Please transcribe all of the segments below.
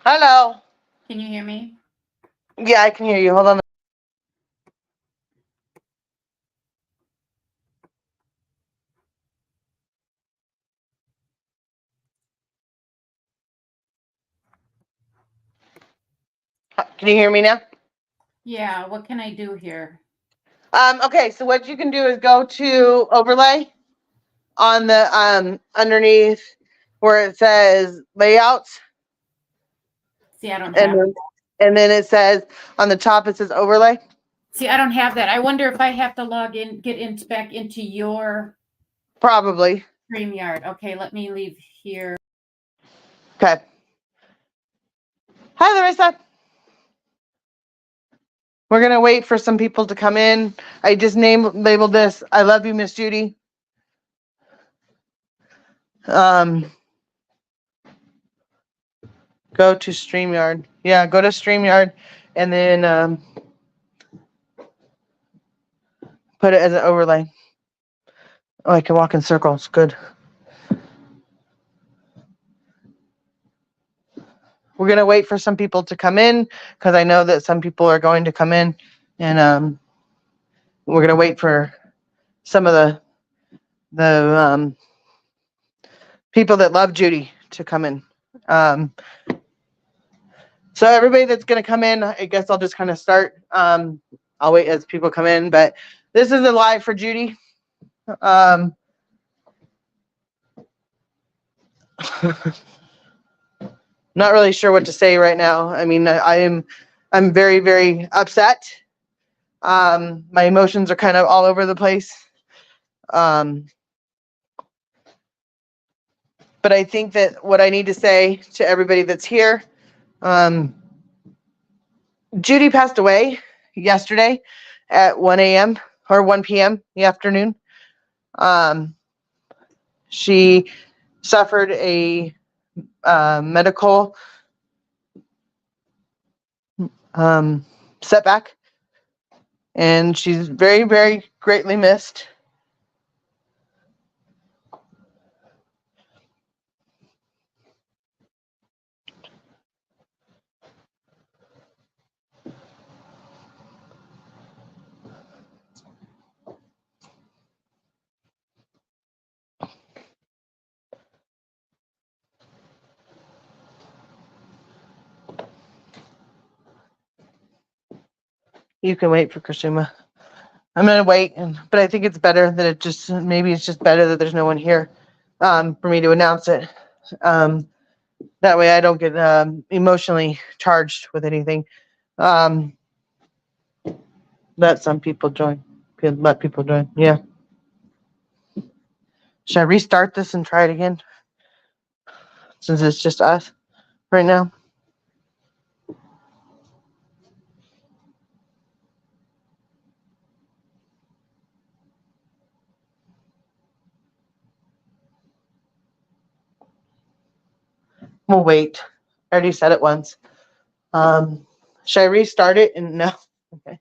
Hello. Can you hear me? Yeah, I can hear you. Hold on. Can you hear me now? Yeah, what can I do here? Okay, so what you can do is go to overlay on the underneath where it says layouts, See, I don't and have then, and then it says on the top it says overlay. See, I don't have that. I wonder if I have to log in, get in back into your Probably. StreamYard. Okay, let me leave here. Okay. Hi, Larissa. We're gonna wait for some people to come in. I just labeled this. I love you, Miss Judy. Um, Go to StreamYard. Yeah, go to StreamYard, and then put it as an overlay. Oh, I can walk in circles. Good. We're gonna wait for some people to come in because I know that some people are going to come in, and we're gonna wait for some of the people that love Judy to come in. Um, so everybody that's gonna come in, I guess I'll just kind of start. I'll wait as people come in, but this is a live for Judy. Um, Not really sure what to say right now. I mean, I'm very, very upset. My emotions are kind of all over the place. Um, but I think that what I need to say to everybody that's here, um, Judy passed away yesterday at 1 a.m. or 1 p.m. the afternoon. Um, she suffered a medical um, setback, and she's very, very greatly missed. You can wait for Kasuma. I'm gonna wait, but I think it's better that maybe it's just better that there's no one here for me to announce it. Um, that way I don't get emotionally charged with anything. Um, let some people join. Let people join. Yeah. Should I restart this and try it again since it's just us right now? We'll wait. I already said it once. Should I restart it? And no. Okay.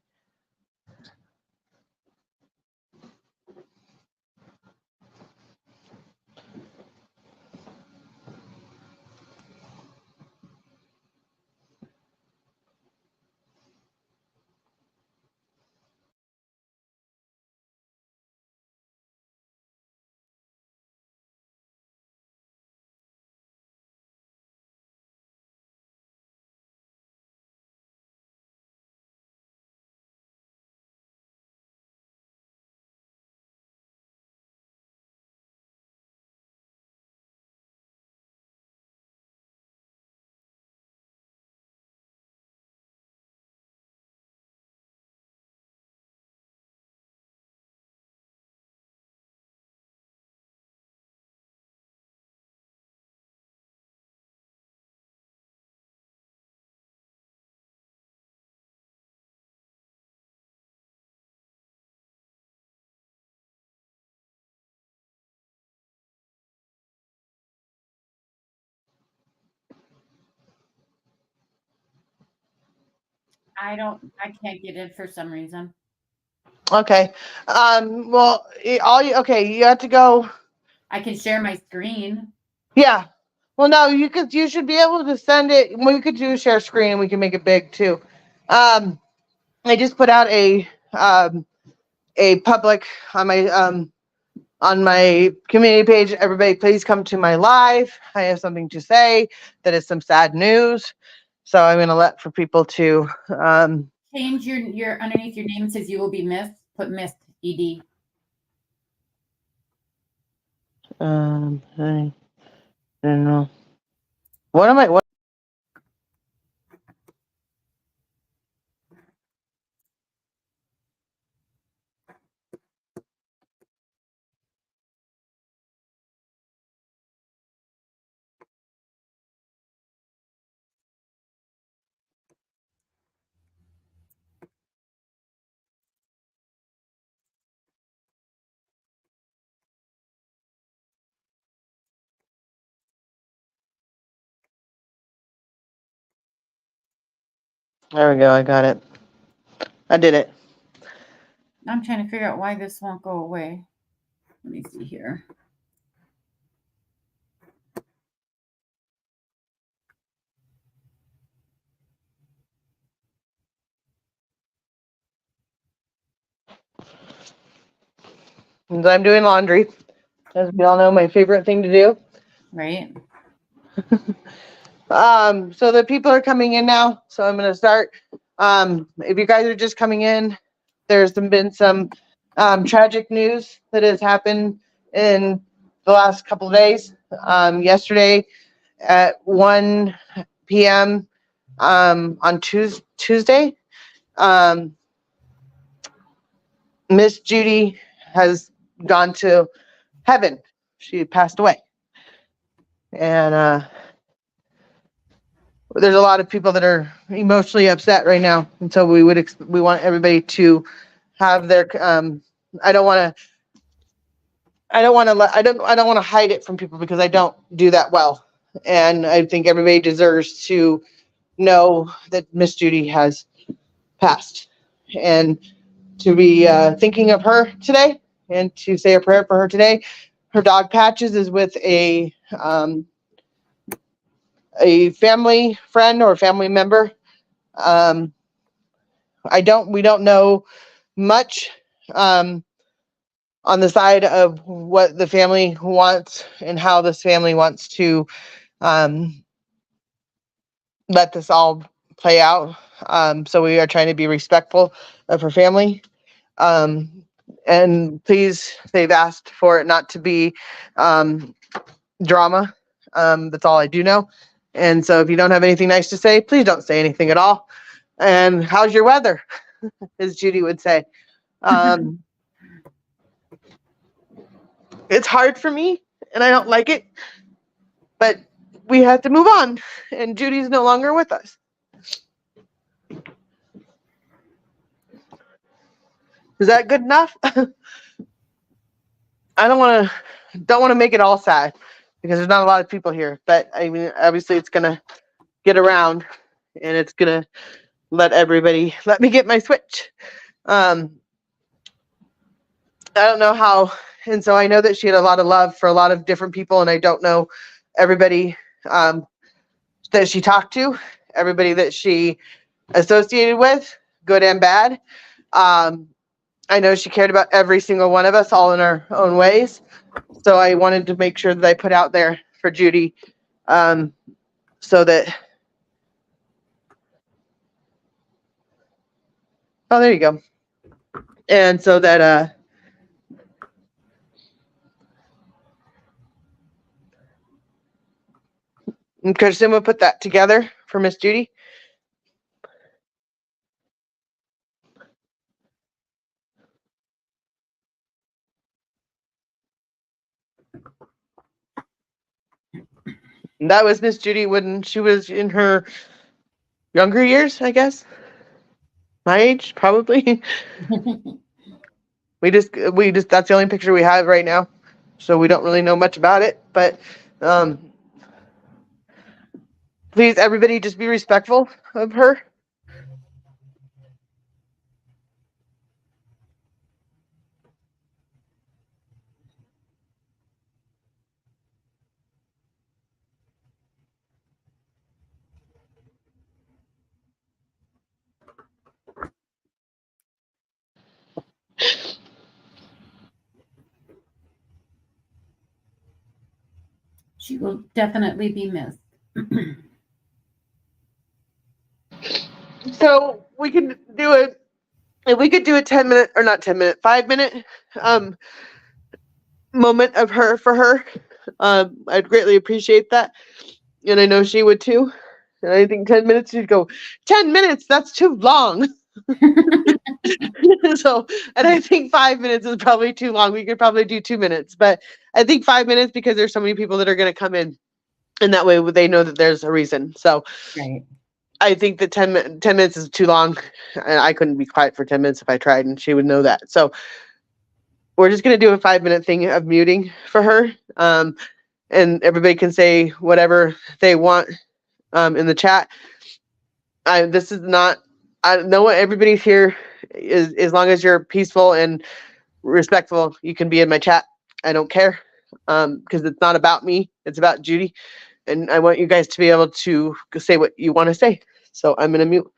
I can't get in for some reason. Okay. Well, all you okay? You have to go. I can share my screen. Yeah. Well, no, you should be able to send it. Well, you could do share screen and we can make it big too. Um, I just put out a public on my community page. Everybody, please come to my live. I have something to say that is some sad news. So I'm going to let for people to Change your underneath your name says you will be missed. Put missed ed. I don't know. What am I? What? There we go. I got it. I did it. I'm trying to figure out why this won't go away. Let me see here. Since I'm doing laundry, as we all know, my favorite thing to do. Right. So the people are coming in now. So I'm going to start. If you guys are just coming in, there's been some tragic news that has happened in the last couple of days. Yesterday at 1 p.m. On Tuesday, Miss Judy has gone to heaven. She passed away. And there's a lot of people that are emotionally upset right now, and so we want everybody to have their. I don't want to. I don't want to let. I don't want to hide it from people because I don't do that well, and I think everybody deserves to know that Miss Judy has passed, and to be thinking of her today, and to say a prayer for her today. Her dog Patches is with a family friend or family member. Um, we don't know much on the side of what the family wants and how this family wants to um, let this all play out. So we are trying to be respectful of her family. Um, and please, they've asked for it not to be drama. That's all I do know. And so if you don't have anything nice to say, please don't say anything at all. And how's your weather? As Judy would say. Um, it's hard for me and I don't like it, but we have to move on. And Judy's no longer with us. Is that good enough? I don't want to make it all sad because there's not a lot of people here. But I mean, obviously, it's gonna get around, and it's gonna let me get my switch. Um, I don't know how, and so I know that she had a lot of love for a lot of different people, and I don't know everybody that she talked to, everybody that she associated with, good and bad. Um, I know she cared about every single one of us, all in our own ways. So I wanted to make sure that I put out there for Judy, um, so that. Oh, there you go. And so that Kirsten would put that together for Miss Judy. And that was Miss Judy when she was in her younger years, I guess. My age, probably. we just that's the only picture we have right now, so we don't really know much about it. But um, please, everybody, just be respectful of her. She will definitely be missed. So we can do it. If we could do a 10-minute, or not 10-minute, 5-minute moment of her for her, I'd greatly appreciate that. And I know she would too. And I think 10 minutes, she'd go, 10 minutes, that's too long. So, and I think 5 minutes is probably too long. We could probably do 2 minutes, but I think 5 minutes because there's so many people that are going to come in. And that way they know that there's a reason. So Right. I think that 10 minutes is too long. And I couldn't be quiet for 10 minutes if I tried, and she would know that. So we're just going to do a 5-minute thing of muting for her. And everybody can say whatever they want in the chat. This is not, I know everybody's here is, as long as you're peaceful and respectful, you can be in my chat. I don't care. Because it's not about me. It's about Judy. And I want you guys to be able to say what you want to say. So I'm going to mute.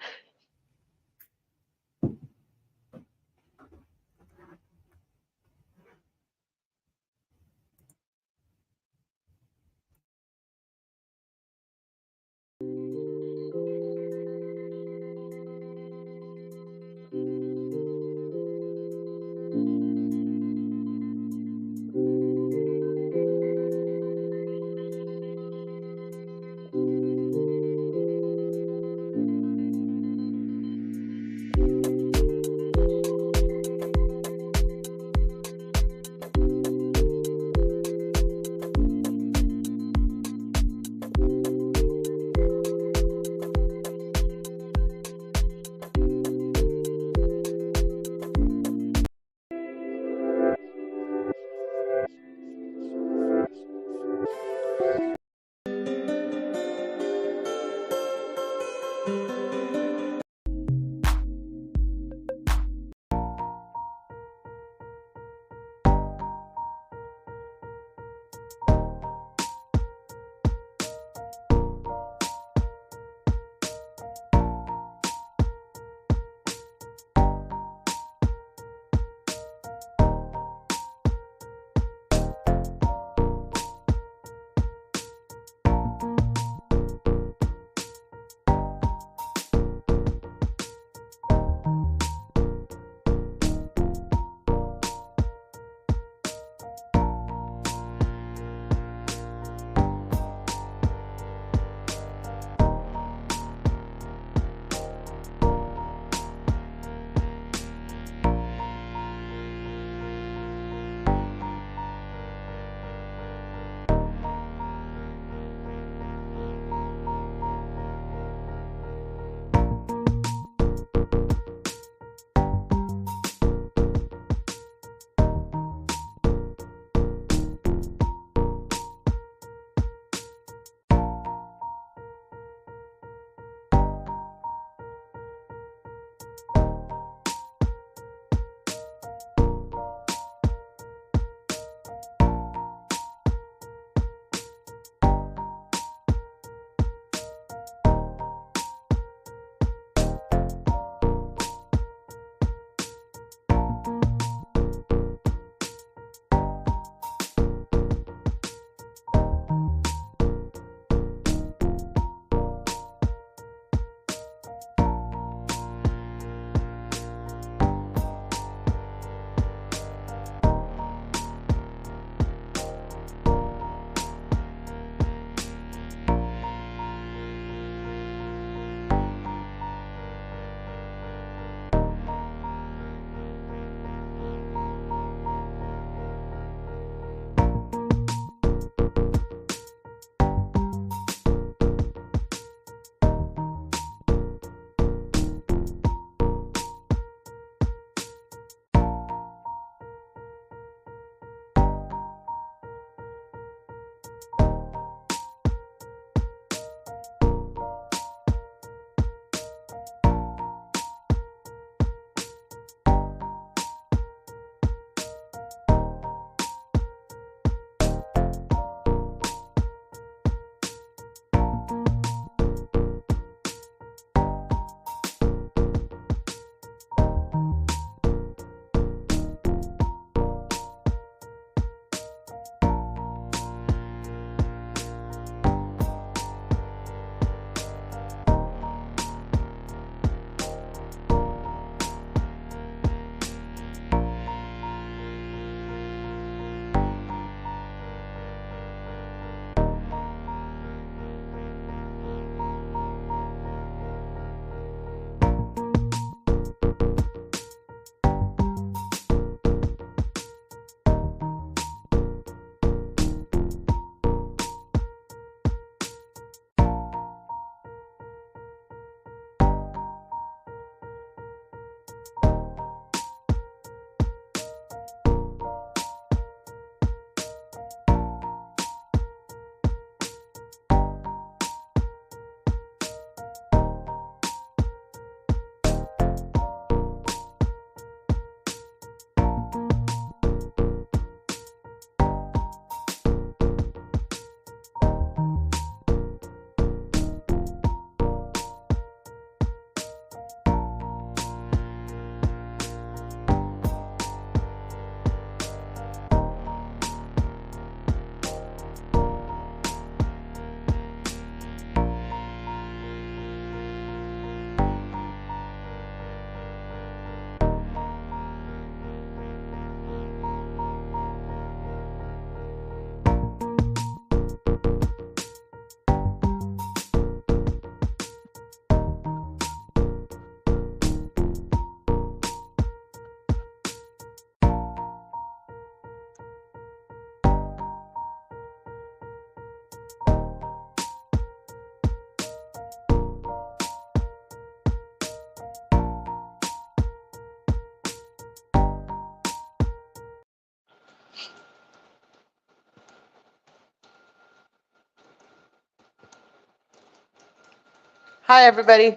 Hi, everybody.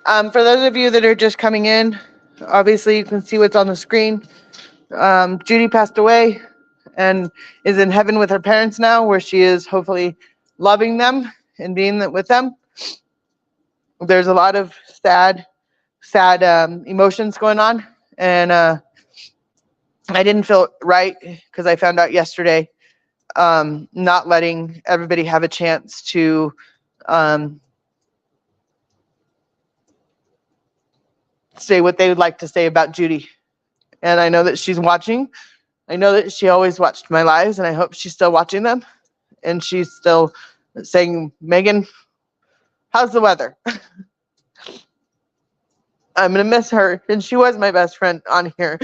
For those of you that are just coming in, obviously you can see what's on the screen. Judy passed away and is in heaven with her parents now, where she is hopefully loving them and being with them. There's a lot of sad emotions going on, and I didn't feel right because I found out yesterday, not letting everybody have a chance to say what they would like to say about Judy. And I know that she's watching. I know that she always watched my lives, and I hope she's still watching them. And she's still saying, Megan, how's the weather? I'm going to miss her. And she was my best friend on here.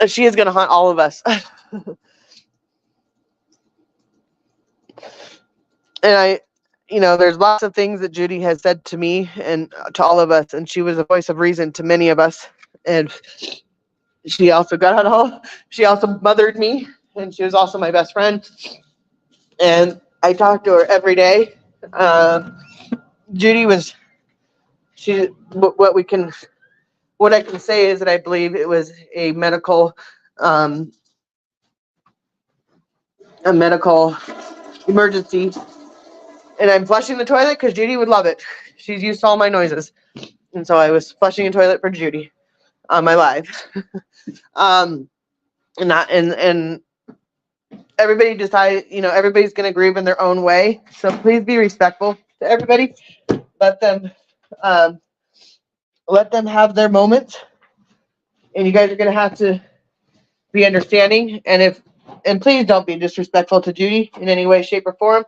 She is going to haunt all of us. And there's lots of things that Judy has said to me and to all of us, and she was a voice of reason to many of us. And she also she also mothered me, and she was also my best friend. And I talked to her every day. Judy was, what I can say is that I believe it was a um, medical emergency. And I'm flushing the toilet because Judy would love it. She's used to all my noises. And so I was flushing a toilet for Judy on my live. And everybody decide, everybody's going to grieve in their own way. So please be respectful to everybody. Let them have their moments. And you guys are going to have to be understanding. And please don't be disrespectful to Judy in any way, shape, or form.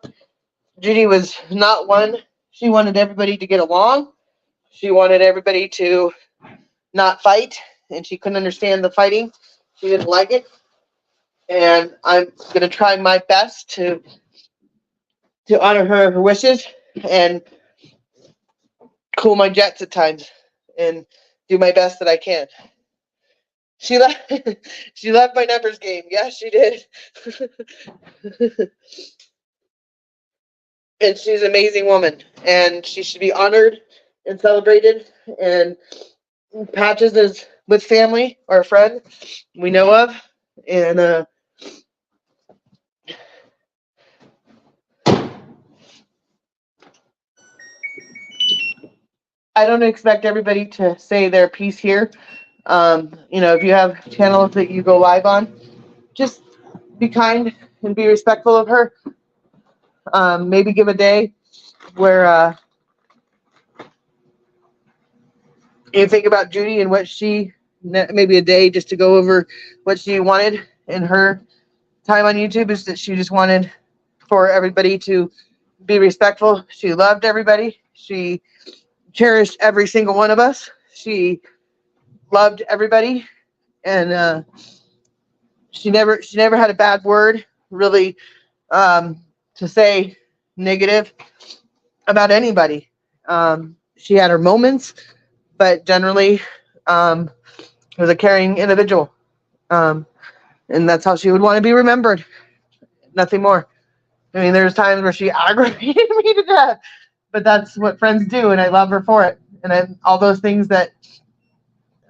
Judy was not one. She wanted everybody to get along. She wanted everybody to not fight, and she couldn't understand the fighting. She didn't like it. And I'm going to try my best to honor her wishes and cool my jets at times and do my best that I can. She left she left my numbers game. Yes, she did. And she's an amazing woman, and she should be honored and celebrated. And Patches is with family or a friend we know of, and I don't expect everybody to say their piece here. If you have channels that you go live on, just be kind and be respectful of her. Maybe give a day where you think about Judy and maybe a day just to go over what she wanted in her time on YouTube, is that she just wanted for everybody to be respectful. She loved everybody. She cherished every single one of us. She loved everybody, and she never had a bad word really to say negative about anybody. She had her moments, but generally was a caring individual, um, and that's how she would want to be remembered. Nothing more. I mean, there's times where she aggravated me to death, but that's what friends do, and I love her for it. And all those things that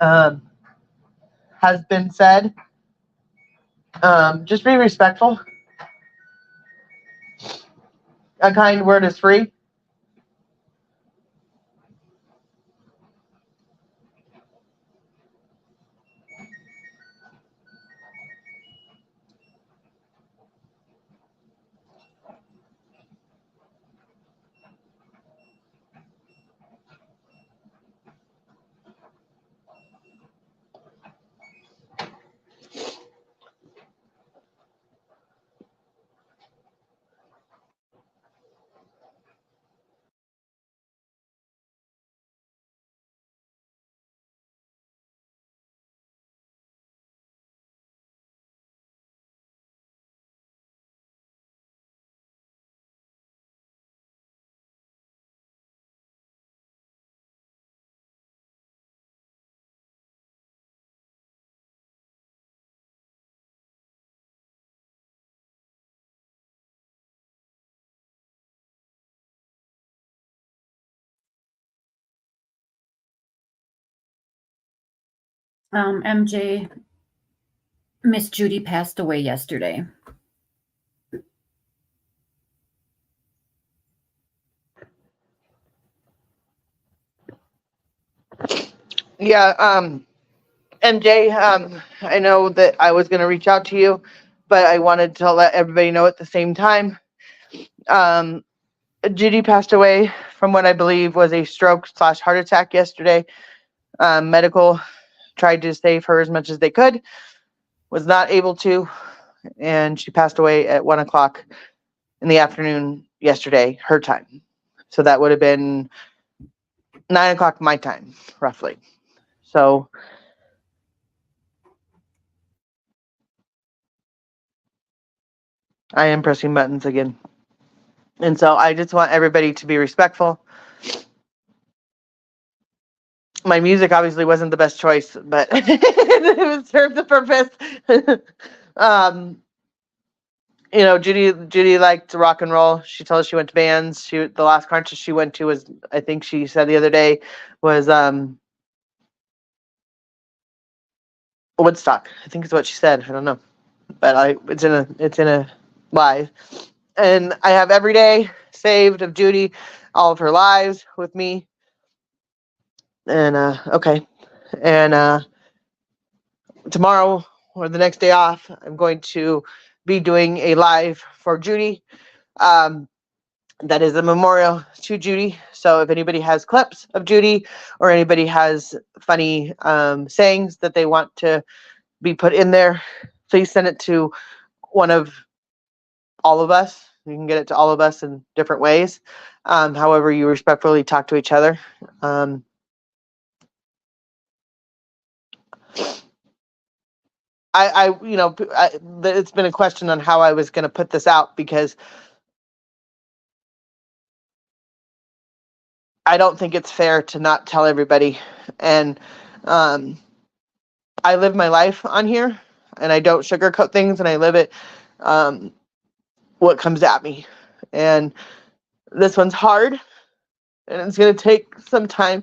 um, has been said, just be respectful. A kind word is free. MJ, Miss Judy passed away yesterday. Yeah, MJ, I know that I was going to reach out to you, but I wanted to let everybody know at the same time. Um, Judy passed away from what I believe was a stroke/heart attack yesterday. Medical tried to save her as much as they could, was not able to, and she passed away at 1 o'clock in the afternoon yesterday, her time. So that would have been 9 o'clock my time, roughly. So I am pressing buttons again. And so I just want everybody to be respectful. My music obviously wasn't the best choice, but it served the purpose. Judy liked to rock and roll. She told us she went to bands. The last concert she went to was, I think she said the other day, was Woodstock. I think is what she said. I don't know, but it's in a live. And I have every day saved of Judy, all of her lives with me. And okay, and tomorrow or the next day off, I'm going to be doing a live for Judy. That is a memorial to Judy. So if anybody has clips of Judy or anybody has funny sayings that they want to be put in there, please send it to one of all of us. You can get it to all of us in different ways. However, you respectfully talk to each other. It's been a question on how I was going to put this out because I don't think it's fair to not tell everybody. And I live my life on here and I don't sugarcoat things and I live it what comes at me. And this one's hard and it's going to take some time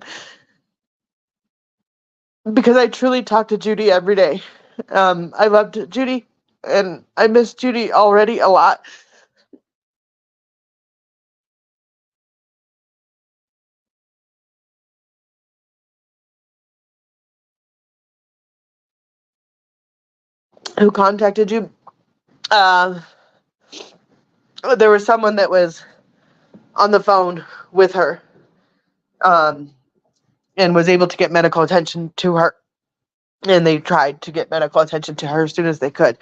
because I truly talk to Judy every day. I loved Judy and I miss Judy already a lot. Who contacted you? There was someone that was on the phone with her and was able to get medical attention to her. And they tried to get medical attention to her as soon as they could,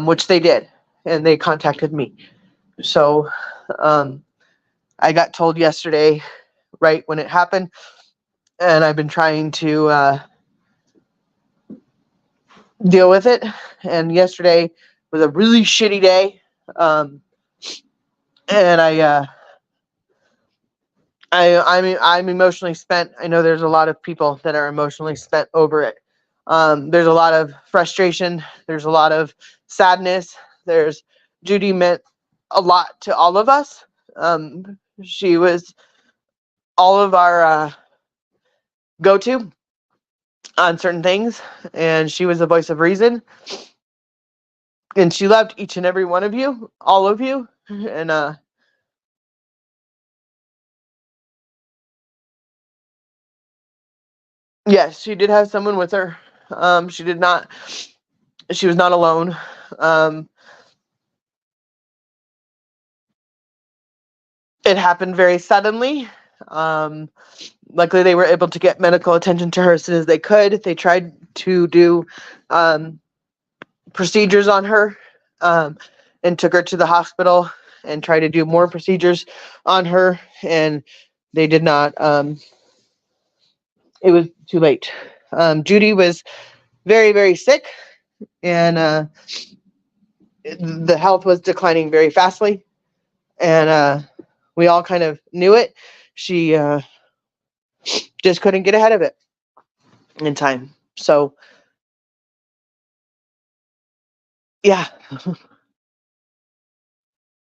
which they did. And they contacted me. So I got told yesterday, right when it happened, and I've been trying to deal with it. And yesterday was a really shitty day, and I'm emotionally spent. I know there's a lot of people that are emotionally spent over it. There's a lot of frustration. There's a lot of sadness. There's Judy meant a lot to all of us. She was all of our go-to on certain things, and she was the voice of reason. And she loved each and every one of you, all of you. And yes, she did have someone with her. She did not. She was not alone. It happened very suddenly. Um, Luckily, they were able to get medical attention to her as soon as they could. They tried to do procedures on her, and took her to the hospital and tried to do more procedures on her, and they did not. It was too late. Judy was very, very sick, and the health was declining very fastly, and we all kind of knew it. She just couldn't get ahead of it in time. So, yeah,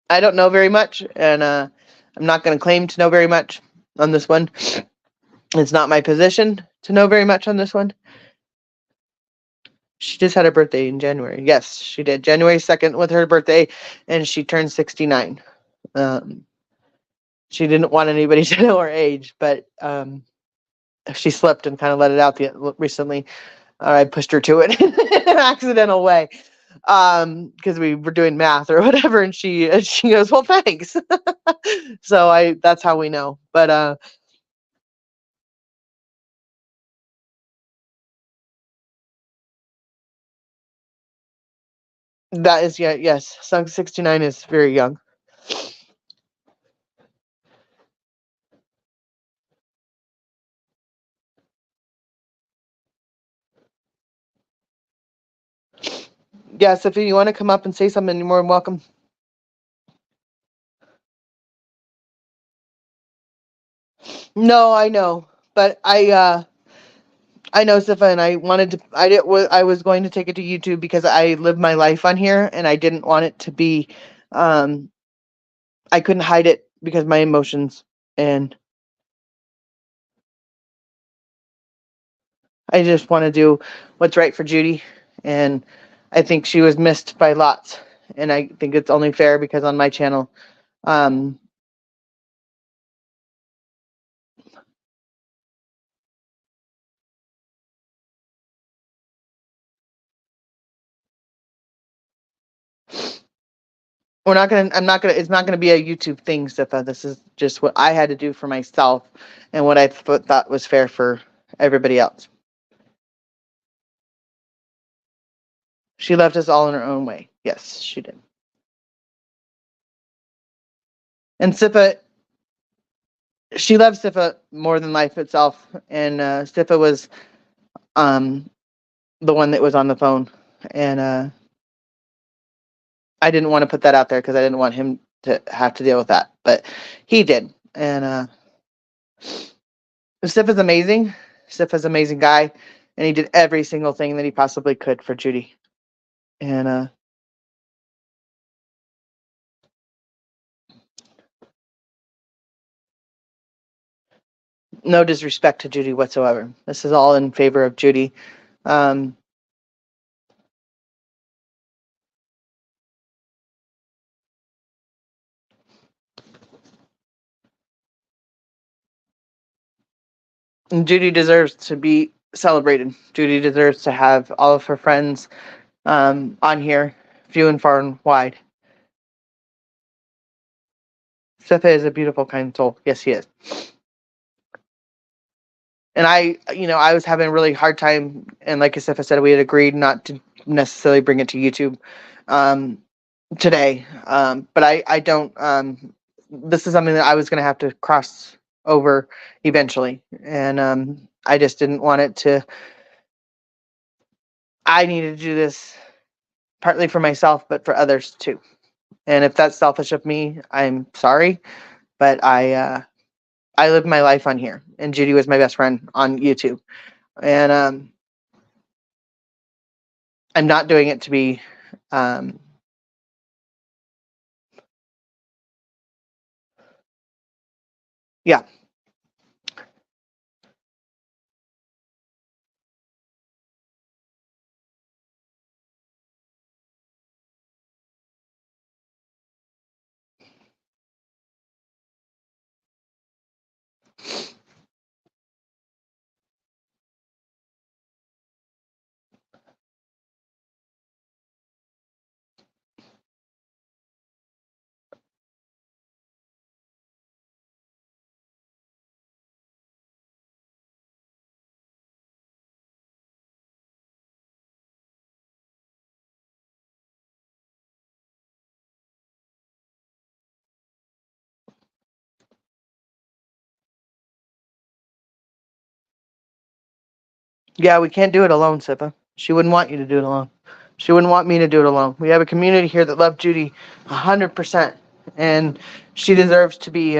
I don't know very much, and I'm not going to claim to know very much on this one. It's not my position to know very much on this one. She just had her birthday in January. Yes, she did. January 2nd was her birthday, and she turned 69. She didn't want anybody to know her age, but she slipped and kind of let it out recently. I pushed her to it in an accidental way, because we were doing math or whatever, and she goes, "Well, thanks." So that's how we know. But that is, yeah, yes, 69 is very young. Yes, if you want to come up and say something, you're more than welcome. No, I know, but I know, Cifa, and I wanted to. I was going to take it to YouTube because I live my life on here, and I didn't want it to be. Um, I couldn't hide it because my emotions, and I just want to do what's right for Judy, and I think she was missed by lots, and I think it's only fair because on my channel, um, we're not gonna. I'm not gonna. It's not gonna be a YouTube thing, Cifa. This is just what I had to do for myself, and what I thought was fair for everybody else. She left us all in her own way. Yes, she did. And Cifa, she loves Cifa more than life itself. And Cifa was um, the one that was on the phone. And I didn't want to put that out there because I didn't want him to have to deal with that. But he did. And Cifa's amazing. Cifa's an amazing guy. And he did every single thing that he possibly could for Judy. And no disrespect to Judy whatsoever. This is all in favor of Judy. Um, and Judy deserves to be celebrated. Judy deserves to have all of her friends on here, few and far and wide. Cifa is a beautiful, kind soul. Yes, he is. And I was having a really hard time, and like Cifa said, we had agreed not to necessarily bring it to YouTube, today. But I don't. This is something that I was going to have to cross over eventually, and I just didn't want it to. I needed to do this partly for myself, but for others too. And if that's selfish of me, I'm sorry, but I lived my life on here, and Judy was my best friend on YouTube, and I'm not doing it to be. Um, yeah, yeah, we can't do it alone, Cifa. She wouldn't want you to do it alone. She wouldn't want me to do it alone. We have a community here that love Judy 100%, and she deserves to be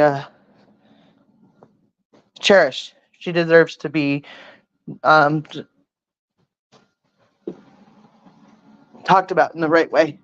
cherished. She deserves to be um, talked about in the right way.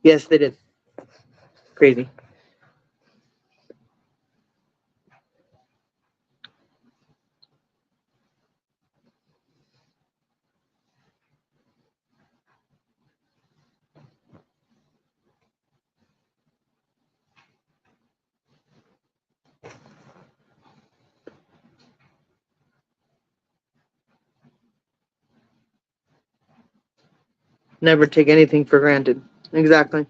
Yes, they did. Crazy. Never take anything for granted. Exactly.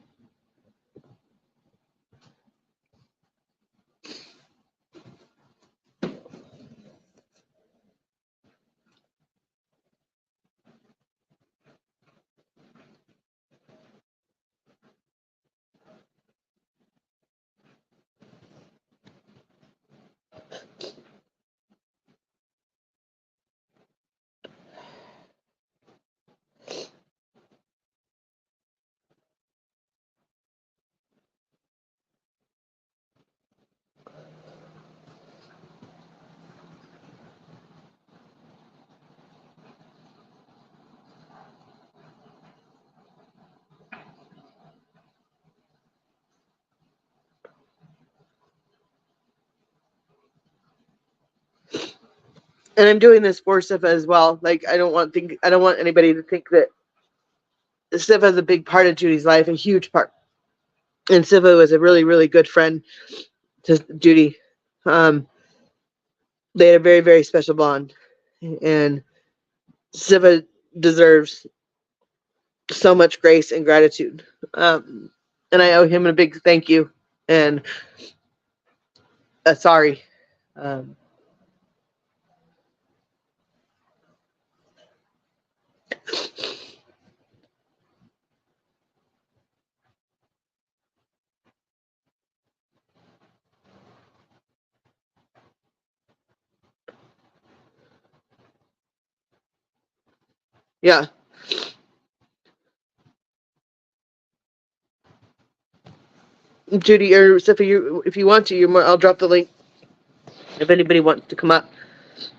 And I'm doing this for Sifa as well. Like I don't want anybody to think that Sifa is a big part of Judy's life, a huge part. And Sifa was a really, really good friend to Judy. Um, they had a very, very special bond, and Sifa deserves so much grace and gratitude. And I owe him a big thank you and a sorry. Um, yeah, Judy or Cifa, if you want to, I'll drop the link if anybody wants to come up.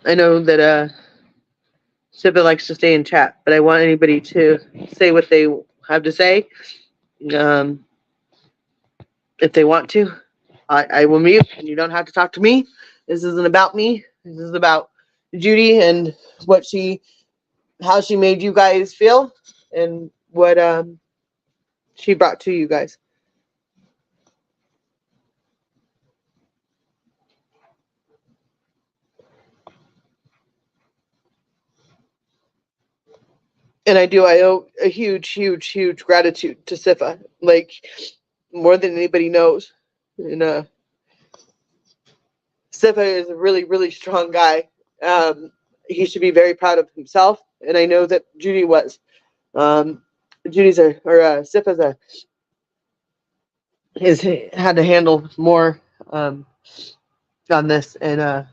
I know that Cifa likes to stay in chat, but I want anybody to say what they have to say. Um, if they want to, I will mute, and you don't have to talk to me. This isn't about me. This is about Judy and how she made you guys feel, and what she brought to you guys. And I owe a huge, huge, huge gratitude to Cifa, like more than anybody knows. And Cifa is a really, really strong guy. He should be very proud of himself, and I know that Judy was. Um, Cifa's has had to handle more on this, and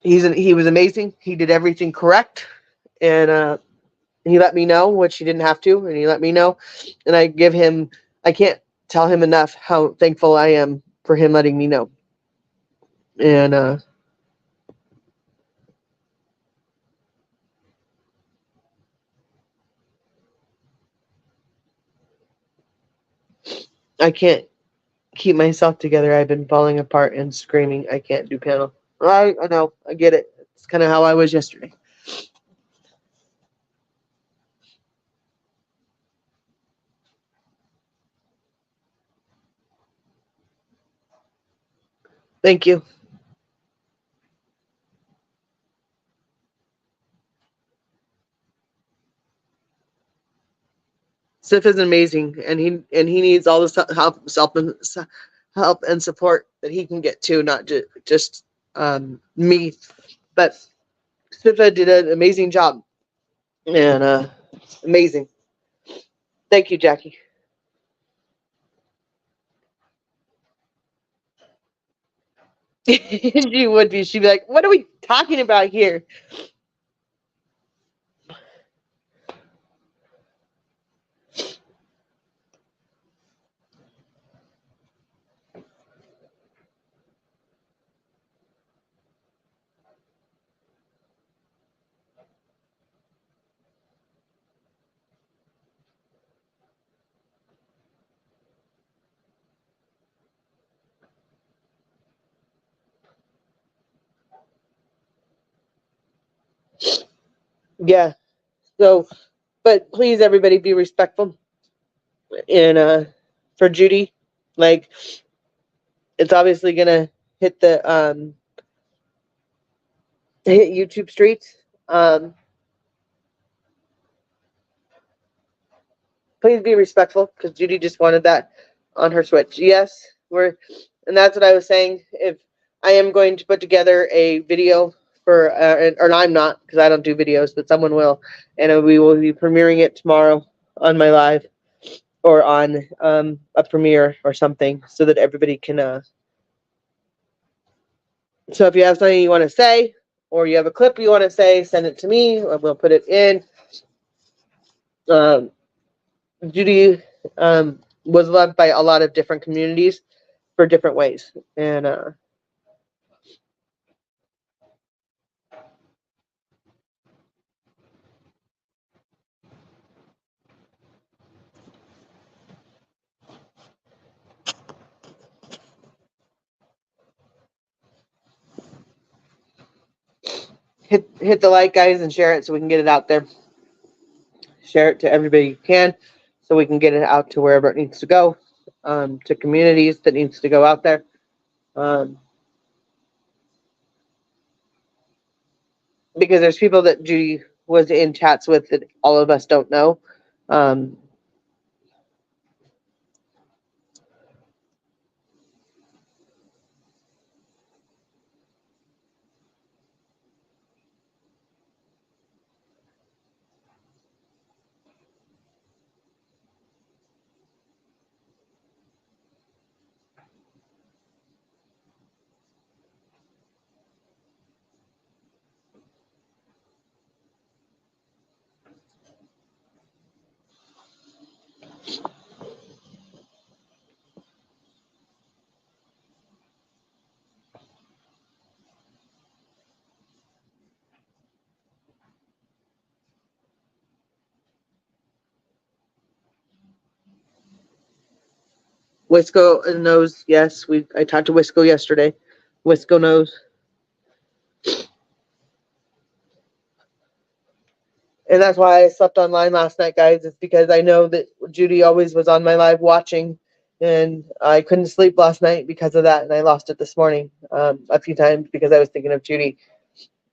he was amazing. He did everything correct, and he let me know, which he didn't have to, and he let me know, and I can't tell him enough how thankful I am for him letting me know. And I can't keep myself together. I've been falling apart and screaming. I can't do panel. I know. I get it. It's kind of how I was yesterday. Thank you. Sif is amazing, and he needs all the help and support that he can get to, not just me, but Sifa did an amazing job, and amazing. Thank you, Jackie. She would be. She'd be like, "What are we talking about here?" Yeah. So, but please, everybody, be respectful. And for Judy, like, it's obviously gonna hit the hit YouTube streets. Please be respectful, because Judy just wanted that on her Switch. Yes, and that's what I was saying. If I am going to put together a video for, or I'm not, because I don't do videos, but someone will, and we will be premiering it tomorrow on my live, or on a premiere or something, so that everybody can. So if you have something you want to say, or you have a clip you want to say, send it to me. We'll put it in. Um, Judy was loved by a lot of different communities for different ways, and hit the like, guys, and share it so we can get it out there. Share it to everybody you can, so we can get it out to wherever it needs to go, to communities that needs to go out there. Because there's people that Judy was in chats with that all of us don't know. Um, Wisco knows. Yes, I talked to Wisco yesterday. Wisco knows. And that's why I slept online last night, guys. It's because I know that Judy always was on my live watching, and I couldn't sleep last night because of that, and I lost it this morning a few times because I was thinking of Judy,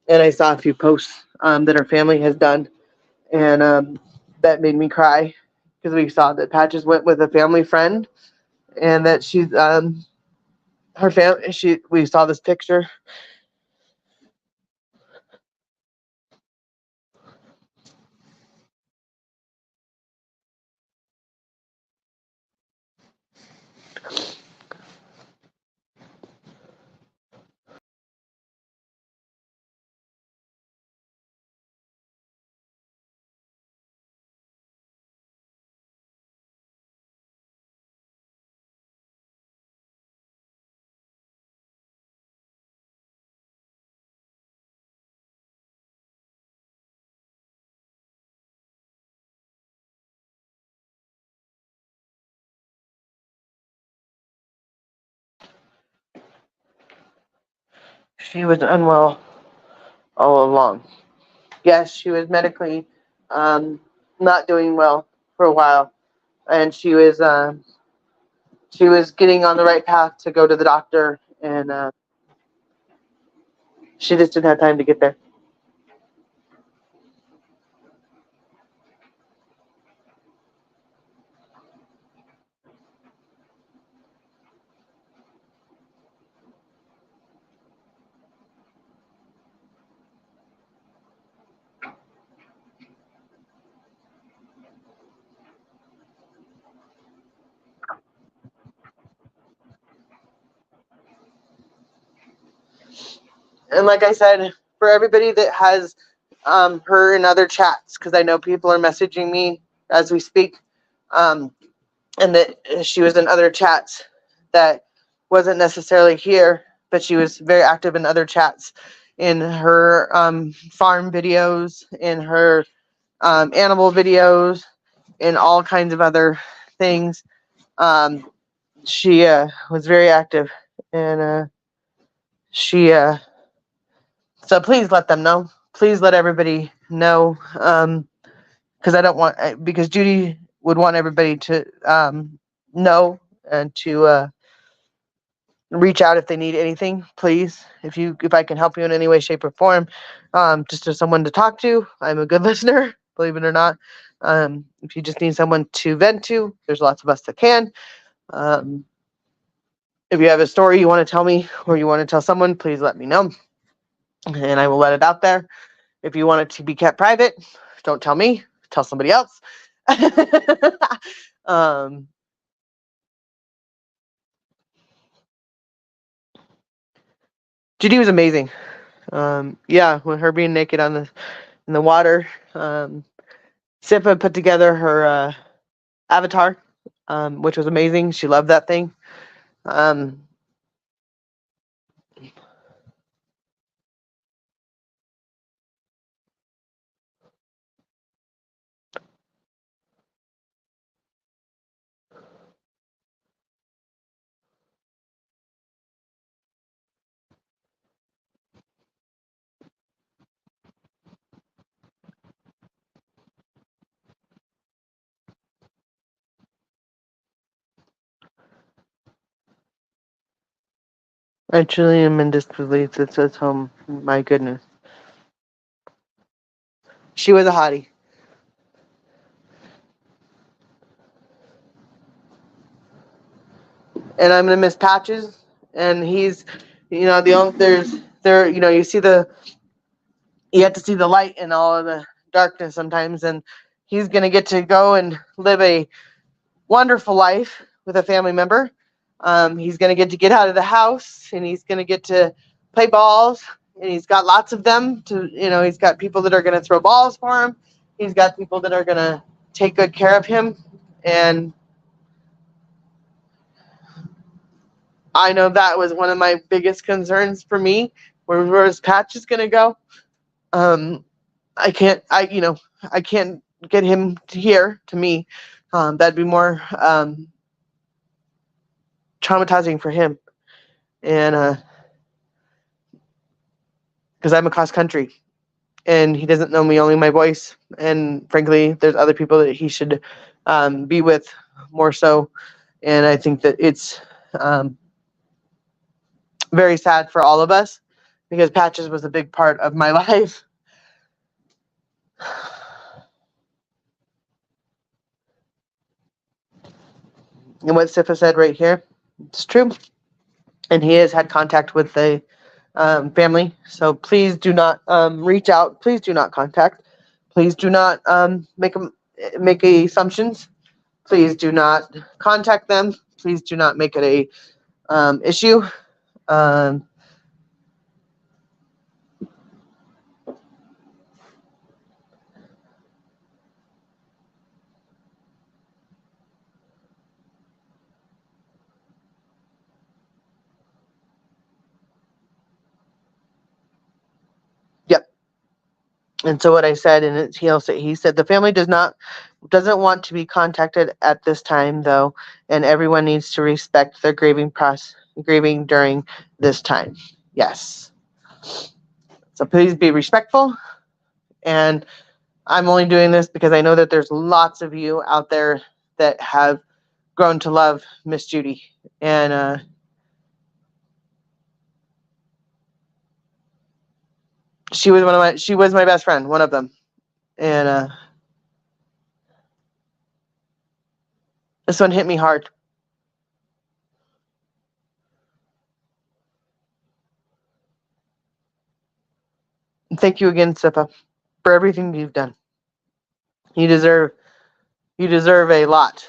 and I saw a few posts that her family has done, and that made me cry because we saw that Patches went with a family friend, and that she's her family. We saw this picture. She was unwell all along. Yes, she was medically not doing well for a while, and she was getting on the right path to go to the doctor, and she just didn't have time to get there. And like I said, for everybody that has her in other chats, because I know people are messaging me as we speak, um, and that she was in other chats that wasn't necessarily here, but she was very active in other chats, in her farm videos, in her animal videos, in all kinds of other things. She was very active, and she so please let them know. Please let everybody know, because I don't want, because Judy would want everybody to know, and to reach out if they need anything. Please, if I can help you in any way, shape, or form, just as someone to talk to. I'm a good listener, believe it or not. If you just need someone to vent to, there's lots of us that can. Um, if you have a story you want to tell me, or you want to tell someone, please let me know, and I will let it out there. If you want it to be kept private, don't tell me, tell somebody else. um, Judy was amazing. Yeah, with her being naked in the water, Cifa put together her avatar, which was amazing. She loved that thing. Um, I truly am in disbelief that says home. My goodness, she was a hottie, and I'm gonna miss Patches. And he's, the only there's there, you see you have to see the light in all of the darkness sometimes, and he's gonna get to go and live a wonderful life with a family member. He's going to get out of the house, and he's going to get to play balls, and he's got lots of them he's got people that are going to throw balls for him. He's got people that are going to take good care of him. And I know that was one of my biggest concerns for me. Where his Patch is going to go? I can't get him to here to me. That'd be more traumatizing for him. And because I'm across country and he doesn't know me, only my voice. And frankly, there's other people that he should be with more so. And I think that it's um, very sad for all of us because Patches was a big part of my life. And what Cifa said right here, it's true. And he has had contact with the family. So please do not reach out. Please do not contact. Please do not make assumptions. Please do not contact them. Please do not make it a issue. Um, yep. And so what I said, and he said the family doesn't want to be contacted at this time though, and everyone needs to respect their grieving during this time. Yes. So please be respectful. And I'm only doing this because I know that there's lots of you out there that have grown to love Miss Judy. And she was my best friend, one of them. And this one hit me hard. And thank you again, Cifa, for everything you've done. You deserve a lot.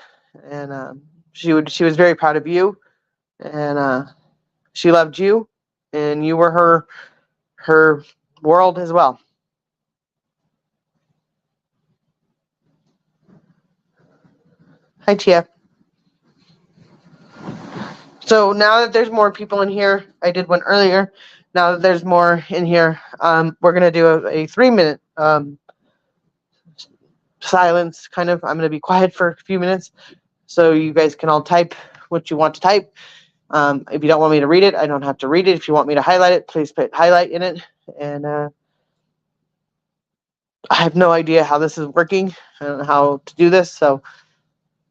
And she was very proud of you, and she loved you, and you were her world as well. Hi, Tia. So now that there's more people in here, I did one earlier. Now that there's more in here, we're gonna do a 3-minute silence. Kind of, I'm gonna be quiet for a few minutes, so you guys can all type what you want to type. If you don't want me to read it, I don't have to read it. If you want me to highlight it, please put highlight in it. And I have no idea how this is working and how to do this, so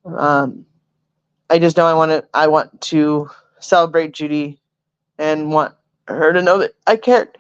um, I just know I want to celebrate Judy and want her to know that I cared.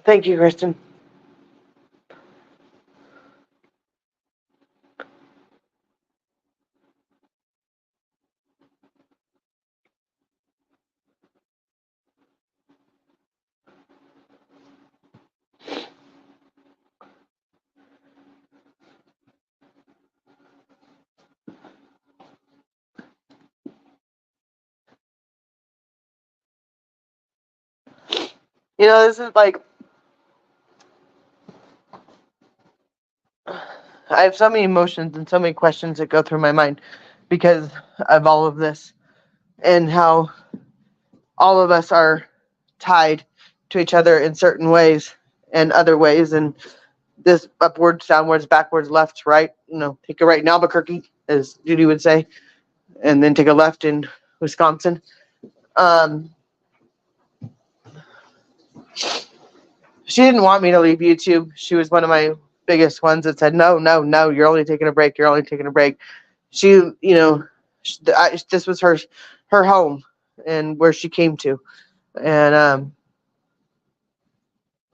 Thank you, Kristen. You know, this is like, I have so many emotions and so many questions that go through my mind because of all of this and how all of us are tied to each other in certain ways and other ways. And this upwards, downwards, backwards, left, right, take a right in Albuquerque, as Judy would say, and then take a left in Wisconsin. Um, she didn't want me to leave YouTube. She was one of my biggest ones that said, no, no, no, you're only taking a break. You're only taking a break. She, this was her home and where she came to. And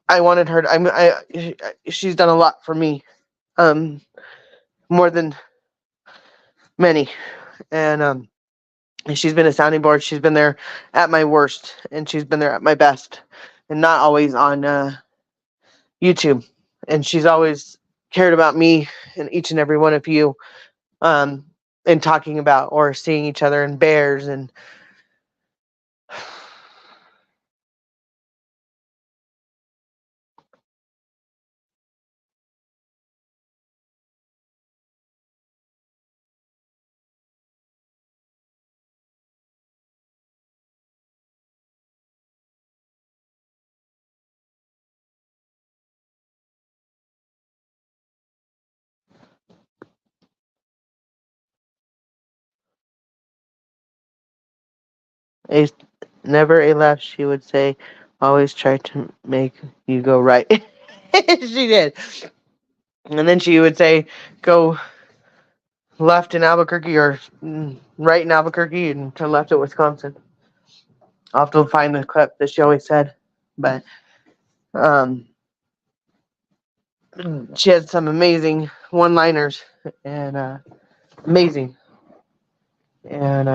I wanted her to, she's done a lot for me, more than many. And she's been a sounding board. She's been there at my worst, and she's been there at my best, and not always on YouTube. And she's always cared about me and each and every one of you, and talking about or seeing each other in bears and a never a left. She would say, always try to make you go right. She did. And then she would say, go left in Albuquerque or right in Albuquerque and to left at Wisconsin. I'll have to find the clip that she always said. But um, she had some amazing one-liners and amazing. And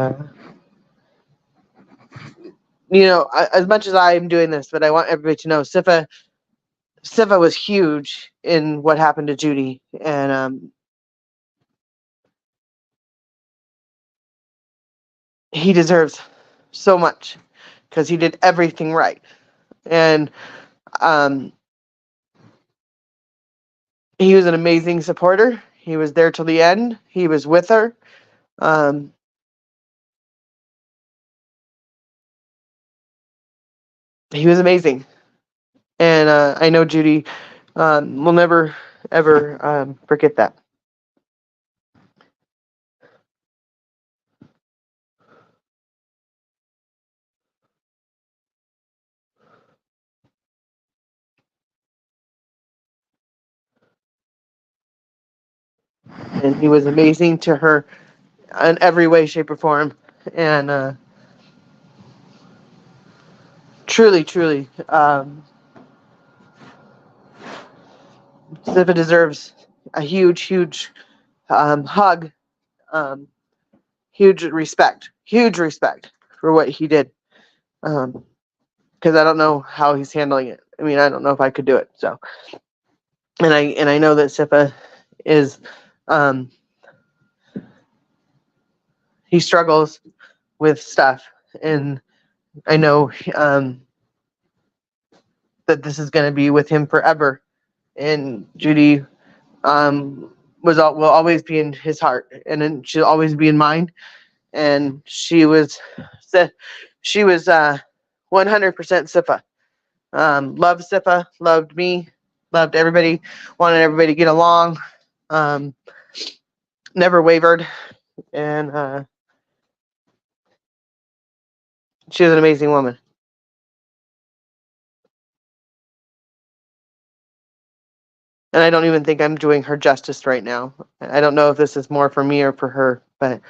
as much as I'm doing this, but I want everybody to know, Cifa was huge in what happened to Judy, and he deserves so much because he did everything right. And um, he was an amazing supporter. He was there till the end. He was with her. Um, he was amazing. And I know Judy will never, ever forget that. And he was amazing to her in every way, shape, or form. And truly, truly, Cifa deserves a huge, huge hug, um, huge respect for what he did. Because I don't know how he's handling it. I mean, I don't know if I could do it. So, and I know that Cifa is, he struggles with stuff, and I know that this is going to be with him forever. And Judy will always be in his heart, and then she'll always be in mine. And she was 100% Cifa. Loved Cifa, loved me, loved everybody, wanted everybody to get along. Never wavered, and she was an amazing woman. And I don't even think I'm doing her justice right now. I don't know if this is more for me or for her, but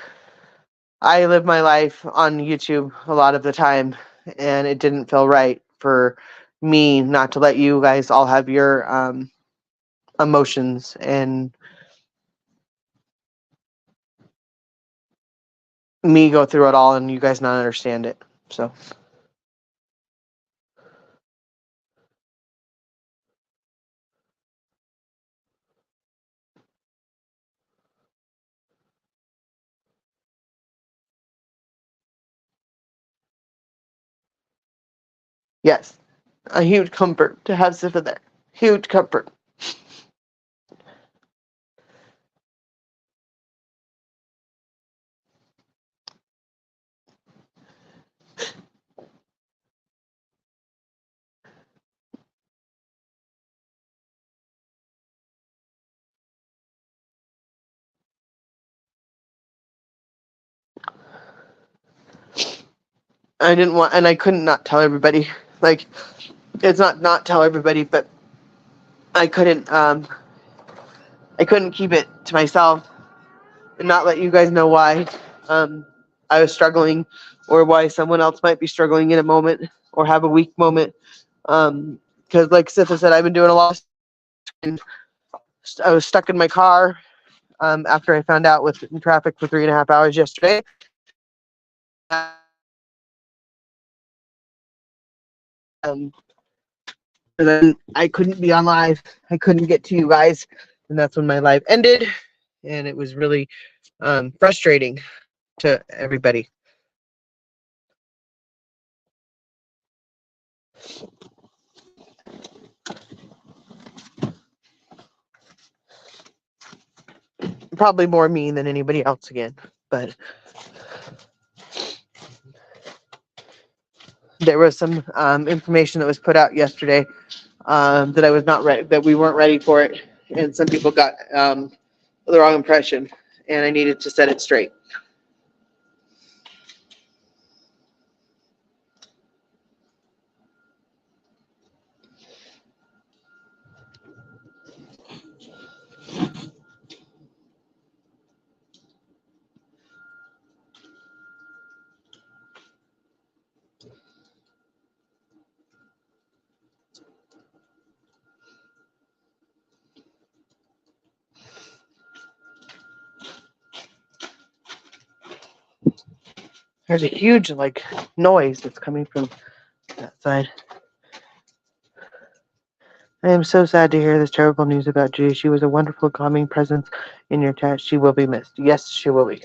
I live my life on YouTube a lot of the time, and it didn't feel right for me not to let you guys all have your emotions and me go through it all and you guys not understand it. So yes, a huge comfort to have Cifa there. Huge comfort. I didn't want, and I couldn't not tell everybody. Like, it's not tell everybody, but I couldn't keep it to myself and not let you guys know why I was struggling, or why someone else might be struggling in a moment or have a weak moment. Because, like Cifa said, I've been doing a lot. I was stuck in my car after I found out with in traffic for 3.5 hours yesterday. Um, and then I couldn't be on live. I couldn't get to you guys, and that's when my live ended. And it was really frustrating to everybody. Probably more me than anybody else again, but there was some information that was put out yesterday that I was not ready, that we weren't ready for it, and some people got the wrong impression, and I needed to set it straight. There's a huge noise that's coming from that side. I am so sad to hear this terrible news about Judy. She was a wonderful, calming presence in your chat. She will be missed. Yes, she will be.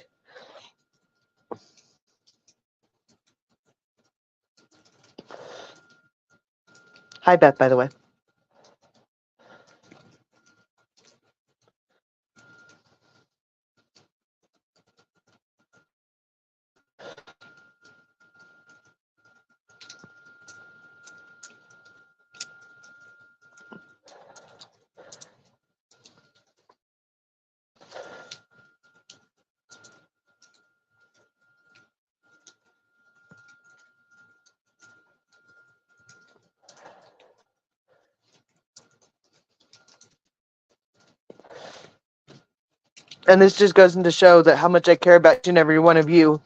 Hi, Beth, by the way. And this just goes into show that how much I care about each and every one of you.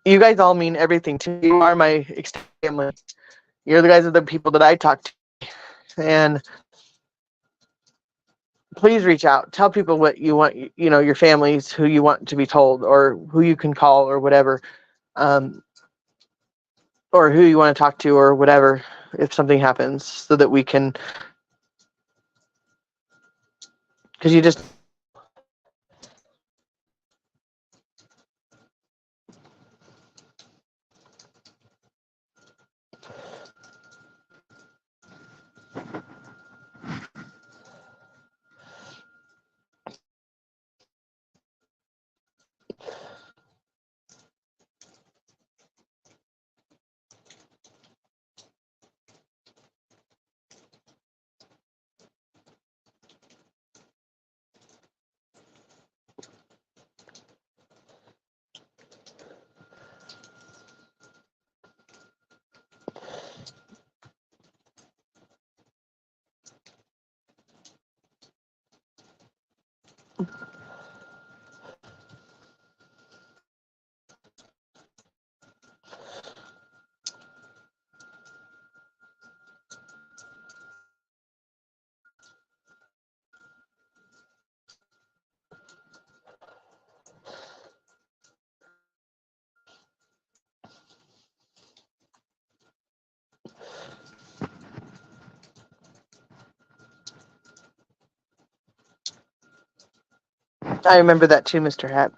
You guys all mean everything to me. You are my extended family. You're the guys are the people that I talk to. And please reach out. Tell people what you want, your families, who you want to be told, or who you can call, or whatever. Or who you want to talk to, or whatever, if something happens, so that we can, because you just, I remember that too, Mr. Hat.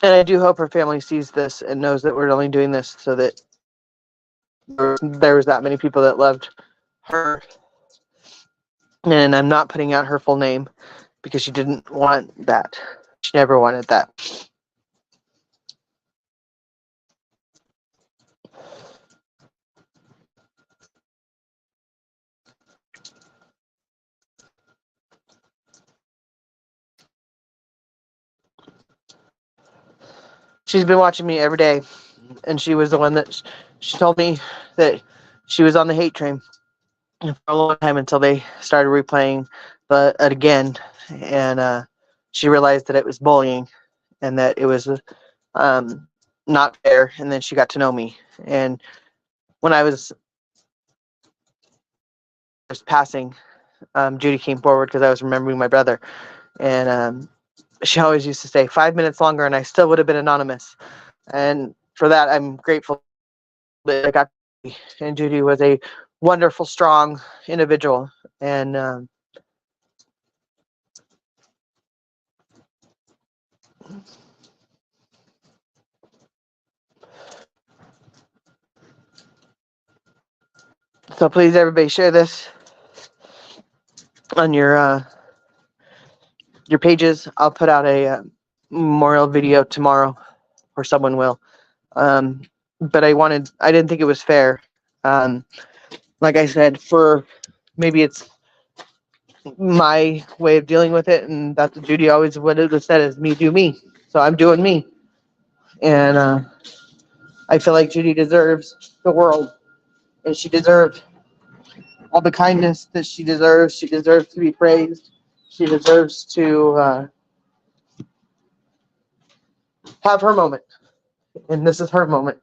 And I do hope her family sees this and knows that we're only doing this so that there was that many people that loved her. And I'm not putting out her full name because she didn't want that. She never wanted that. She's been watching me every day, and she was the one that she told me that she was on the hate train for a long time until they started replaying it again, and she realized that it was bullying and that it was not fair. And then she got to know me, and when I was passing, Judy came forward because I was remembering my brother, and she always used to say 5 minutes longer, and I still would have been anonymous. And for that, I'm grateful that I got. And Judy was a wonderful, strong individual, and so please, everybody, share this on your pages. I'll put out a memorial video tomorrow, or someone will. Um, but I didn't think it was fair. Um, like I said, for maybe it's my way of dealing with it, and that's what Judy always would have said is me do me. So I'm doing me, and I feel like Judy deserves the world, and she deserves all the kindness that she deserves. She deserves to be praised. She deserves to have her moment, and this is her moment.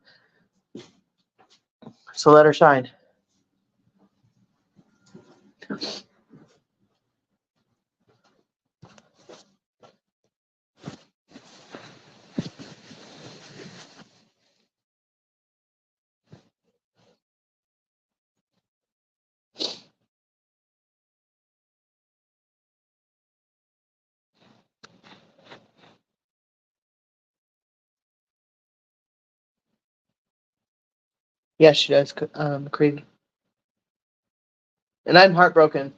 So let her shine. Yes, she does, Creed. And I'm heartbroken.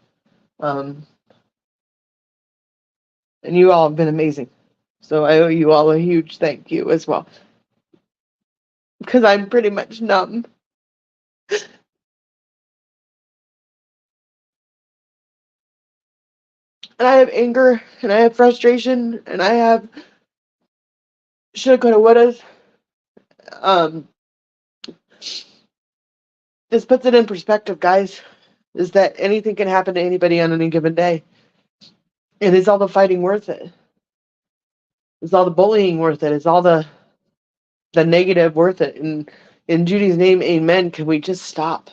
Um, and you all have been amazing. So I owe you all a huge thank you as well. Because I'm pretty much numb. And I have anger, and I have frustration, and I have shoulda, coulda, woulda. Um, this puts it in perspective, guys. Is that anything can happen to anybody on any given day? And is all the fighting worth it? Is all the bullying worth it? Is all the negative worth it? And in Judy's name, amen. Can we just stop?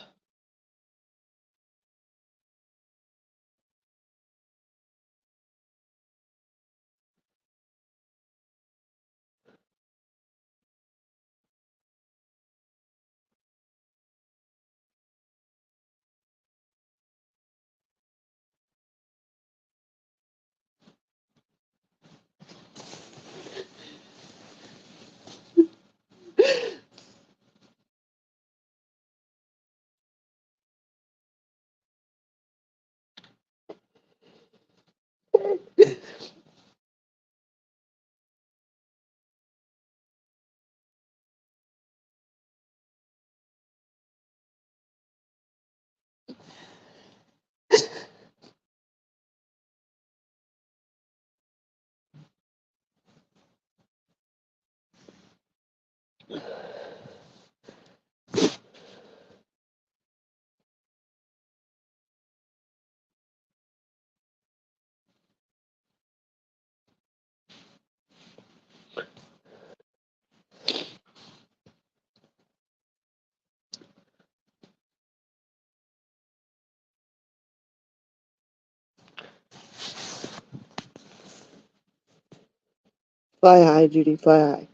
Fly high, Judy, fly high.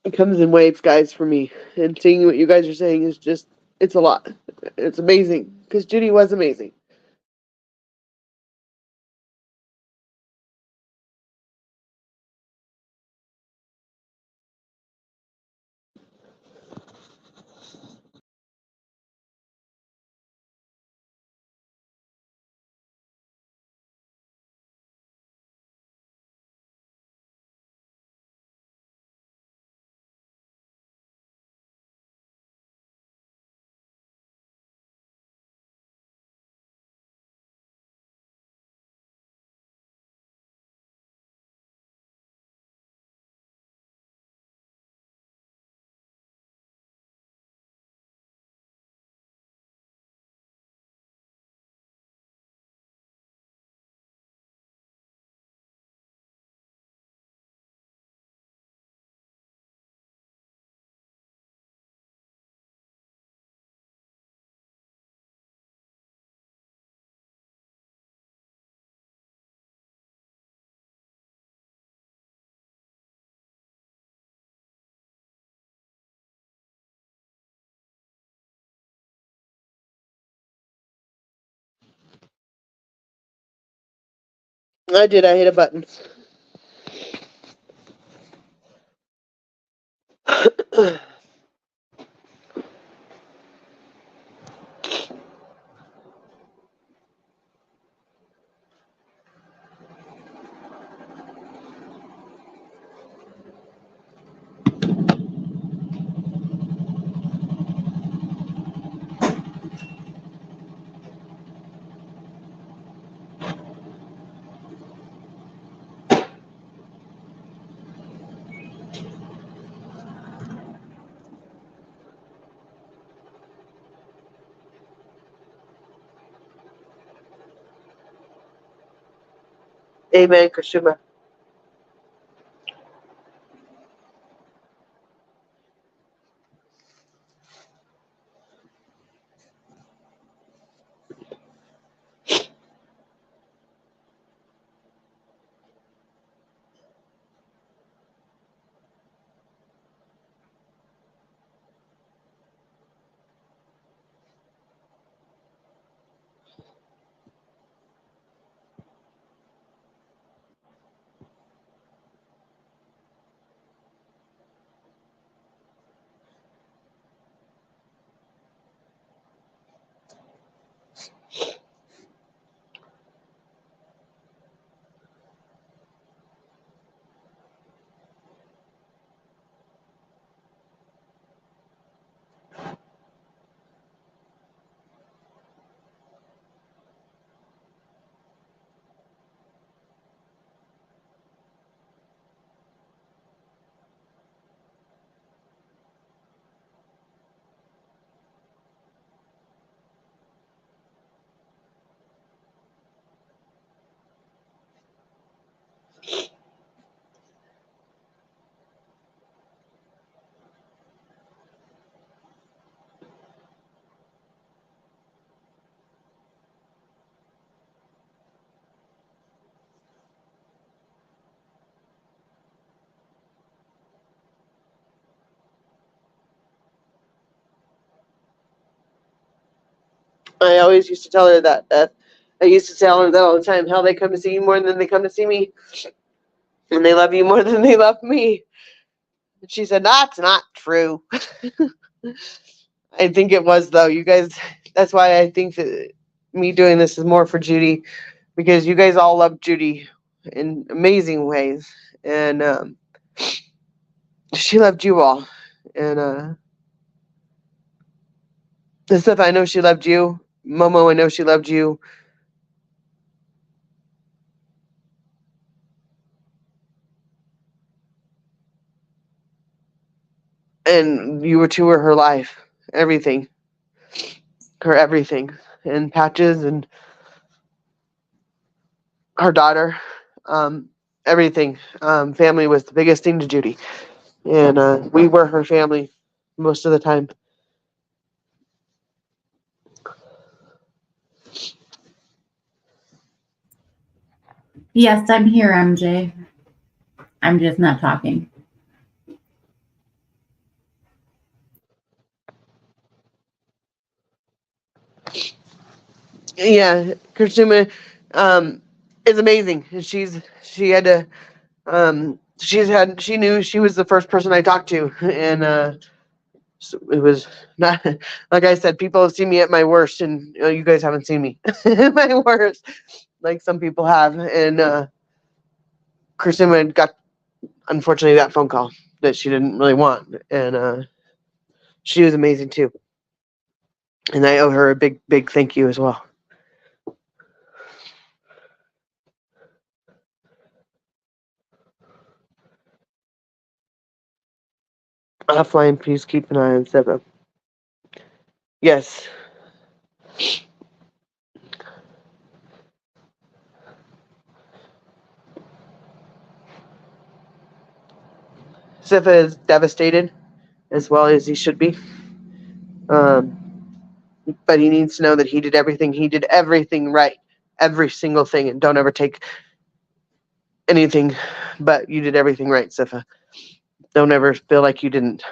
It comes in waves, guys, for me. And seeing what you guys are saying is just, it's a lot. It's amazing. Because Judy was amazing. I did. I hit a button. Amen, Kashuma. I always used to tell her that. I used to tell her that all the time. How they come to see you more than they come to see me, and they love you more than they love me. And she said, "That's not true." I think it was though. You guys. That's why I think that me doing this is more for Judy, because you guys all love Judy in amazing ways, and she loved you all, and the stuff I know she loved you. Momo, I know she loved you. And you were to her life, everything, her everything, and Patches and her daughter, um, everything. Family was the biggest thing to Judy, and we were her family most of the time. Yes, I'm here, MJ. I'm just not talking. Yeah, Kursuma is amazing. She had to she knew she was the first person I talked to, and so it was not like I said. People have seen me at my worst, and you guys haven't seen me at my worst, like some people have. And Kursuma got, unfortunately, that phone call that she didn't really want, and she was amazing too. And I owe her a big, big thank you as well. Offline, please keep an eye on Cifa. Yes, Cifa is devastated, as well as he should be. Um, but he needs to know that he did everything. He did everything right, every single thing, and don't ever take anything. But you did everything right, Cifa. Don't ever feel like you didn't.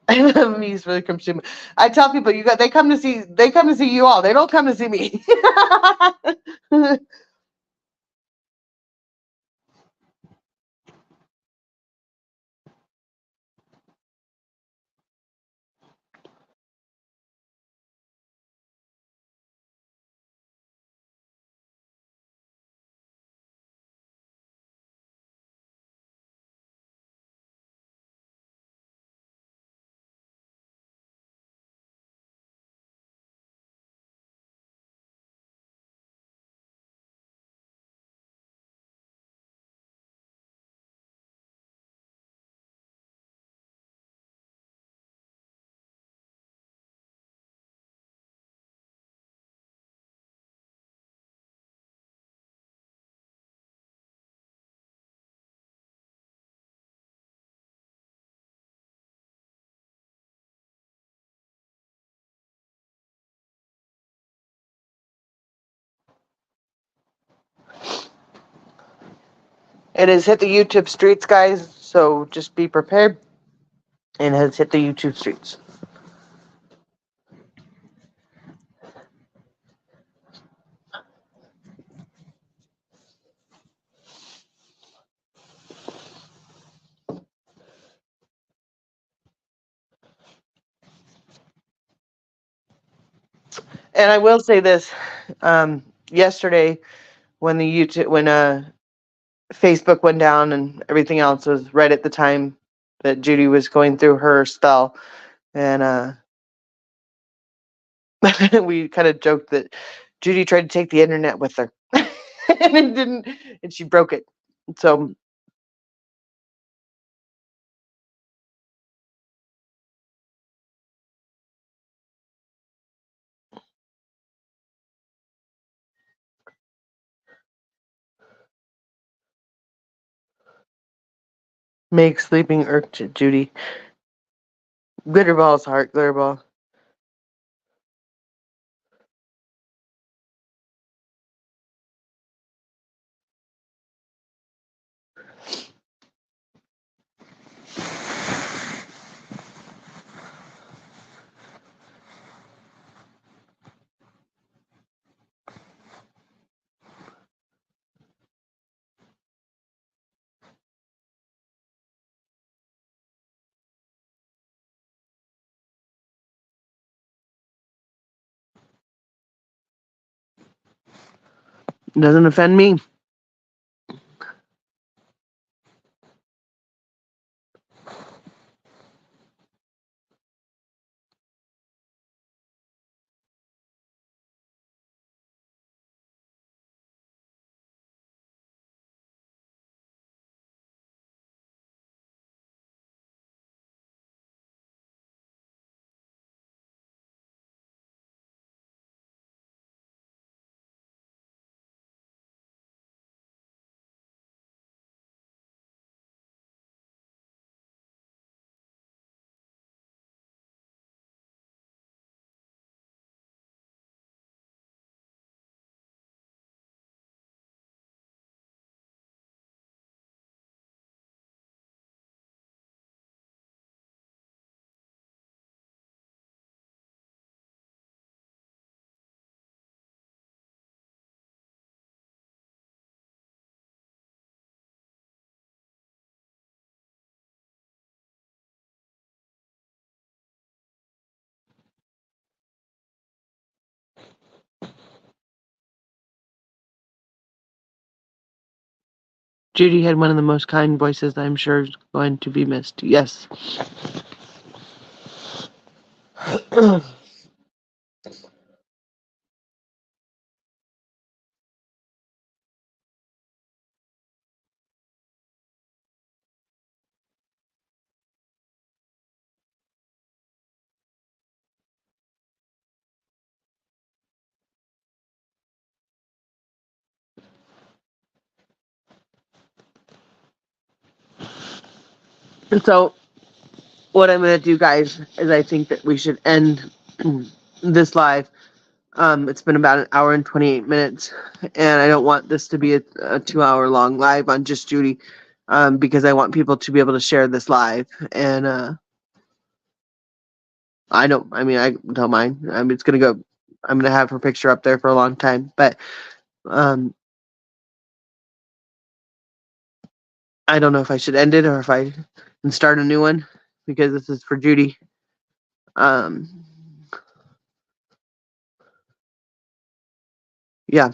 Me's really consuming. I tell people they come to see you all. They don't come to see me. It has hit the YouTube streets, guys. So just be prepared. It has hit the YouTube streets. And I will say this: yesterday, when Facebook went down and everything else, was right at the time that Judy was going through her spell, and we kind of joked that Judy tried to take the internet with her, and it didn't, and she broke it. So make sleeping irk to Judy. Glitterball's heart, glitterball. Doesn't offend me. Judy had one of the most kind voices. I'm sure is going to be missed. Yes. So what I'm going to do, guys, is I think that we should end this live. It's been about an hour and 28 minutes, and I don't want this to be a 2 hour long live on just Judy, because I want people to be able to share this live. And I don't mind. It's gonna go. I'm gonna have her picture up there for a long time, but um, I don't know if I should end it or if I can start a new one because this is for Judy. Um, yeah,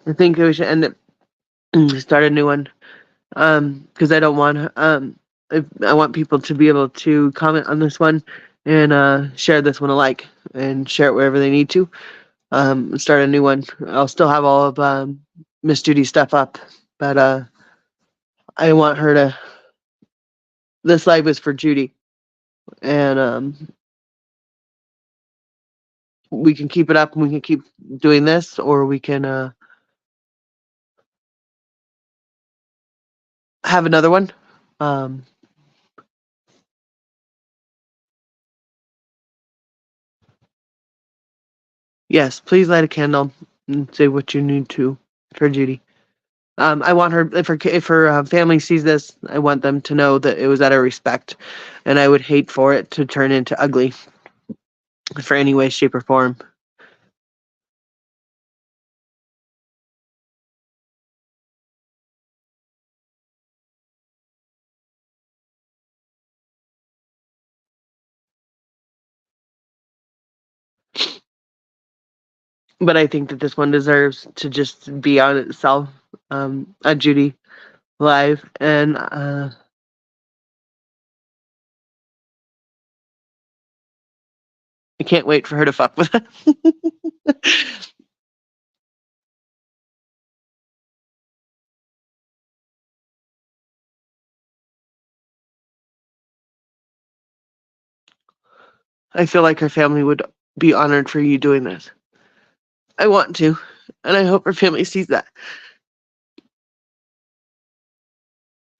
I think we should end it and start a new one. Because I don't want I want people to be able to comment on this one and share this one alike and share it wherever they need to. Start a new one. I'll still have all of Miss Judy's stuff up, but I want her to. This live is for Judy, and we can keep it up and we can keep doing this, or we can have another one. Um, yes, please light a candle and say what you need to for Judy. I want her if her family sees this, I want them to know that it was out of respect, and I would hate for it to turn into ugly for any way, shape, or form. But I think that this one deserves to just be on itself, a Judy live, and I can't wait for her to fuck with it. I feel like her family would be honored for you doing this. I want to, and I hope her family sees that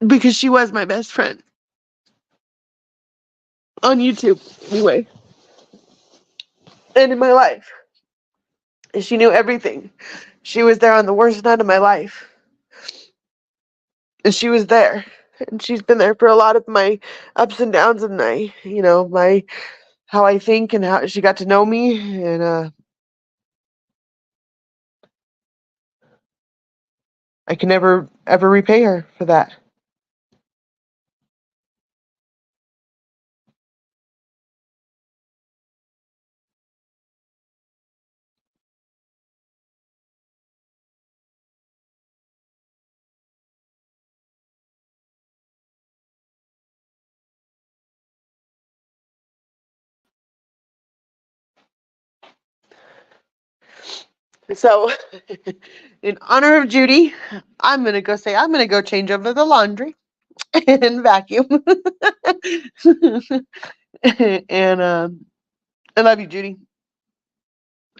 because she was my best friend on YouTube, anyway, and in my life. She knew everything. She was there on the worst night of my life. And she was there. And she's been there for a lot of my ups and downs and my how I think and how she got to know me and I can never ever repay her for that. So in honor of Judy, I'm gonna go change over the laundry and vacuum. And I love you, Judy.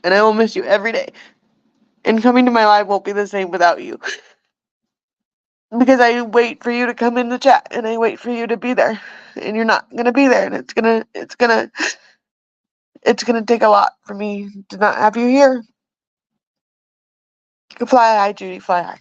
And I will miss you every day. And coming to my live won't be the same without you. Because I wait for you to come in the chat and I wait for you to be there. And you're not gonna be there and it's gonna take a lot for me to not have you here. Fly high, Judy, fly high.